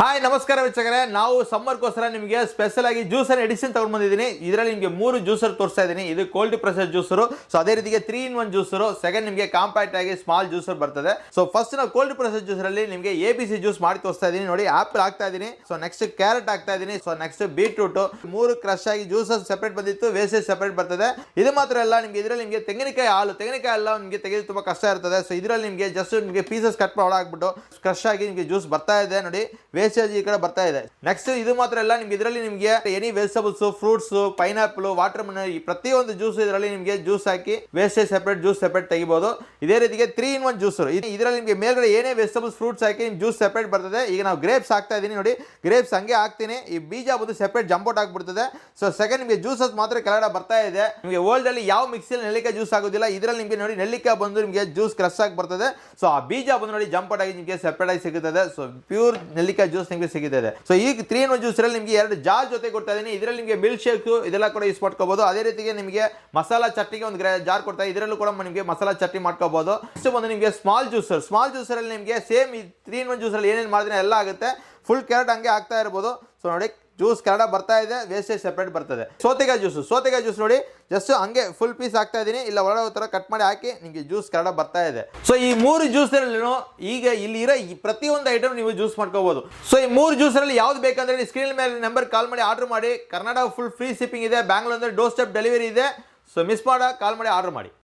Hi ನಮಸ್ಕಾರ ವೀಕ್ಷಕರೇ, ನಾವು ಸಮ್ಮರ್ಗೋಸ್ಕರ ನಿಮಗೆ ಸ್ಪೆಷಲ್ ಆಗಿ ಜ್ಯೂಸರ್ ಎಡಿಷನ್ ತಗೊಂಡು ಬಂದಿದ್ದೀನಿ. ಇದರಲ್ಲಿ ನಿಮಗೆ 3 ಜ್ಯೂಸರ್ ತೋರಿಸ್ತಾ ಇದ್ದೀನಿ. ಇದು ಕೋಲ್ಡ್ ಪ್ರೆಸರ್ ಜ್ಯೂಸರು, ಸೊ ಅದೇ ರೀತಿಗೆ 3-in-1 ಜ್ಯೂಸರು, ಸೆಕೆಂಡ್ ನಿಮಗೆ ಕಾಂಪ್ಯಾಕ್ಟ್ ಆಗಿ ಸ್ಮಾಲ್ ಜ್ಯೂಸರ್ ಬರ್ತದೆ. ಸೊ ಫಸ್ಟ್ ನಾವು ಕೋಲ್ಡ್ ಪ್ರೆಸರ್ ಜ್ಯೂಸರ್ ಅಲ್ಲಿ ನಿಮಗೆ ABC ಜ್ಯೂಸ್ ಮಾಡಿ ತೋರಿಸ್ತಾ ಇದ್ದೀನಿ. ನೋಡಿ, ಆಪಲ್ ಹಾಕ್ತಾ ಇದ್ದೀನಿ, ಸೊ ನೆಕ್ಸ್ಟ್ ಕ್ಯಾರೆಟ್ ಹಾಕ್ತಾ ಇದ್ದೀನಿ, ಸೊ ನೆಕ್ಸ್ಟ್ ಬೀಟ್ರೂಟ್, 3 ಕ್ರಶ್ ಆಗಿ ಜ್ಯೂಸಸ್ ಸೆಪರೇಟ್ ಬಂದಿತ್ತು, ವೇಸ್ಟೇಜ್ ಸೆಪರೇಟ್ ಬರ್ತದೆ. ಇದು ಮಾತ್ರ ಅಲ್ಲ, ನಿಮಗೆ ಇದರಲ್ಲಿ ನಿಮಗೆ ತೆಂಗಿನಕಾಯಿ ಹಾಲು ನಿಮಗೆ ತೆಗೆದು ತುಂಬಾ ಕಷ್ಟ ಇರ್ತದೆ. ಸೊ ಇದರಲ್ಲಿ ನಿಮಗೆ ಜಸ್ಟ್ ನಿಮಗೆ ಪೀಸಸ್ ಕಟ್ ಮಾಡಿ ಹಾಕ್ಬಿಟ್ಟು ಕ್ರಶ್ ಆಗಿ ನಿಮಗೆ ಜ್ಯೂಸ್ ಬರ್ತಾ ಇದೆ. ನೋಡಿ, ವೇಸ್ಟೇಜ್ ಈ ಕಡೆ ಬರ್ತಾ ಇದೆ. ನೆಕ್ಸ್ಟ್ ಇದು ಮಾತ್ರ ಅಲ್ಲ, ನಿಮ್ಗೆ ಇದರಲ್ಲಿ ನಿಮಗೆ any vegetables, fruits, pineapple, water melon, ಈ ಪ್ರತಿಯೊಂದು ಜ್ಯೂಸ್ ಇದರಲ್ಲಿ ನಿಮಗೆ ಜ್ಯೂಸ್ ಹಾಕಿ ವೇಸ್ಟೇಜ್ ಸೆಪರೇಟ್, ಜ್ಯೂಸ್ ಸೆಪರೇಟ್ ತೆಗಿಬಹುದು. ಇದೇ ರೀತಿಗೆ 3-in-1 ಜ್ಯೂಸರ್, ಇದರಲ್ಲಿ ನಿಮಗೆ ಮೇಲ್ಗಡೆ ಏನೇ ವೆಜಿಟಬಲ್ಸ್, ಫ್ರೂಟ್ಸ್ ಹಾಕಿ ಜ್ಯೂಸ್ ಸೆಪರೇಟ್ ಬರ್ತದೆ. ಈಗ ನಾವು ಗ್ರೇಪ್ಸ್ ಹಾಕ್ತಾ ಇದೀನಿ. ನೋಡಿ, ಗ್ರೇಪ್ಸ್ ಹಂಗೆ ಹಾಕ್ತೀನಿ, ಈ ಬೀಜ ಬಂದು ಸೆಪರೇಟ್ ಜಂಪೌಟ್ ಆಗ್ಬಿಡ್ತದೆ. ಸೊ ಸೆಕೆಂಡ್ ನಿಮಗೆ ಜ್ಯೂಸಸ್ ಮಾತ್ರ ಕೆಳಗಡೆ ಬರ್ತಾ ಇದೆ. ನಿಮಗೆ ವರ್ಲ್ಡ್ ಅಲ್ಲಿ ಯಾವ ಮಿಕ್ಸಿಯಲ್ಲಿ ನೆಲ್ಲಿಕಾಯಿ ಜ್ಯೂಸ್ ಆಗೋದಿಲ್ಲ. ಇದರಲ್ಲಿ ನಿಮಗೆ ನೋಡಿ ನೆಲ್ಲಿಕಾಯಿ ಬಂದು ನಿಮಗೆ ಜ್ಯೂಸ್ ಕ್ರಶ್ ಆಗಿ ಬರ್ತದೆ. ಸೊ ಆ ಬೀಜ ಬಂದು ನೋಡಿ ಜಂಪೌಟ್ ಆಗಿ ನಿಮಗೆ ಸೆಪರೇಟ್ ಆಗಿ ಸಿಗುತ್ತದೆ. ಸೊ ಪ್ಯೂರ್ ನೆಲ್ಲಿಕಾಯಿ ಜ್ಯೂಸ್ ನಿಮಗೆ ಸಿಗುತ್ತದೆ. ಸೊ ಈಗ 3-in-1 ಜ್ಯೂಸ್ ಅಲ್ಲಿ ನಿಮಗೆ 2 ಜಾರ್ ಜೊತೆ ಕೊಡ್ತಾ ಇದೀನಿ. ಇದರಲ್ಲಿ ನಿಮಗೆ ಮಿಲ್ಕ್ ಶೇಕ್ ಇದೆಲ್ಲ ಕೂಡ ಯೂಸ್ ಮಾಡ್ಕೋಬಹುದು. ಅದೇ ರೀತಿಗೆ ನಿಮಗೆ ಮಸಾಲಾ ಚಟ್ನಿಗೆ ಒಂದು ಜಾರ್ ಕೊಡ್ತಾ, ಇದರಲ್ಲೂ ಕೂಡ ನಿಮಗೆ ಮಸಾಲಾ ಚಟ್ನಿ ಮಾಡ್ಕೋಬಹುದು. ನೆಕ್ಸ್ಟ್ ಬಂದು ನಿಮಗೆ ಸ್ಮಾಲ್ ಜ್ಯೂಸರ್ ಅಲ್ಲಿ ನಿಮಗೆ ಸೇಮ್ 3-in-1 ಜ್ಯೂಸ್ ಅಲ್ಲಿ ಏನೇನು ಮಾಡಿದ್ರೆ ಎಲ್ಲ ಆಗುತ್ತೆ. ಫುಲ್ ಕ್ಯಾರೆಟ್ ಹಂಗೆ ಆಗ್ತಾ ಇರಬಹುದು. ಸೊ ನೋಡಿ, ಜ್ಯೂಸ್ ಕೆಳಗಡೆ ಬರ್ತಾ ಇದೆ, ವೇಸ್ಟೇಜ್ ಸೆಪರೇಟ್ ಬರ್ತದೆ. ಸೌತೆಕಾಯಿ ಜ್ಯೂಸ್ ನೋಡಿ, ಜಸ್ಟ್ ಹಂಗೆ ಫುಲ್ ಪೀಸ್ ಹಾಕ್ತಾ ಇದೀನಿ, ಇಲ್ಲ ಒಳಗೆ ತರ ಕಟ್ ಮಾಡಿ ಹಾಕಿ ನಿಮಗೆ ಜ್ಯೂಸ್ ಕೆಳಗಡೆ ಬರ್ತಾ ಇದೆ. ಸೊ ಈ 3 ಜ್ಯೂಸ್ ಈಗ ಇಲ್ಲಿ ಇರೋ ಈ ಪ್ರತಿಯೊಂದು ಐಟಮ್ ನೀವು ಜ್ಯೂಸ್ ಮಾಡ್ಕೋಬಹುದು. ಸೊ ಈ 3 ಜ್ಯೂಸ್ ಅಲ್ಲಿ ಯಾವ್ದು ಬೇಕಂದ್ರೆ ಸ್ಕ್ರೀನ್ ಮೇಲೆ ನಂಬರ್ ಕಾಲ್ ಮಾಡಿ ಆರ್ಡರ್ ಮಾಡಿ. ಕರ್ನಾಟಕ ಫುಲ್ ಫ್ರೀ ಶಿಪ್ಪಿಂಗ್ ಇದೆ. ಬ್ಯಾಂಗ್ಳೂರ್ ಅಂದ್ರೆ ಡೋರ್ ಸ್ಟೆಪ್ ಡೆಲಿವರಿ ಇದೆ. ಸೊ ಮಿಸ್ ಮಾಡ ಕಾಲ್ ಮಾಡಿ ಆರ್ಡರ್ ಮಾಡಿ.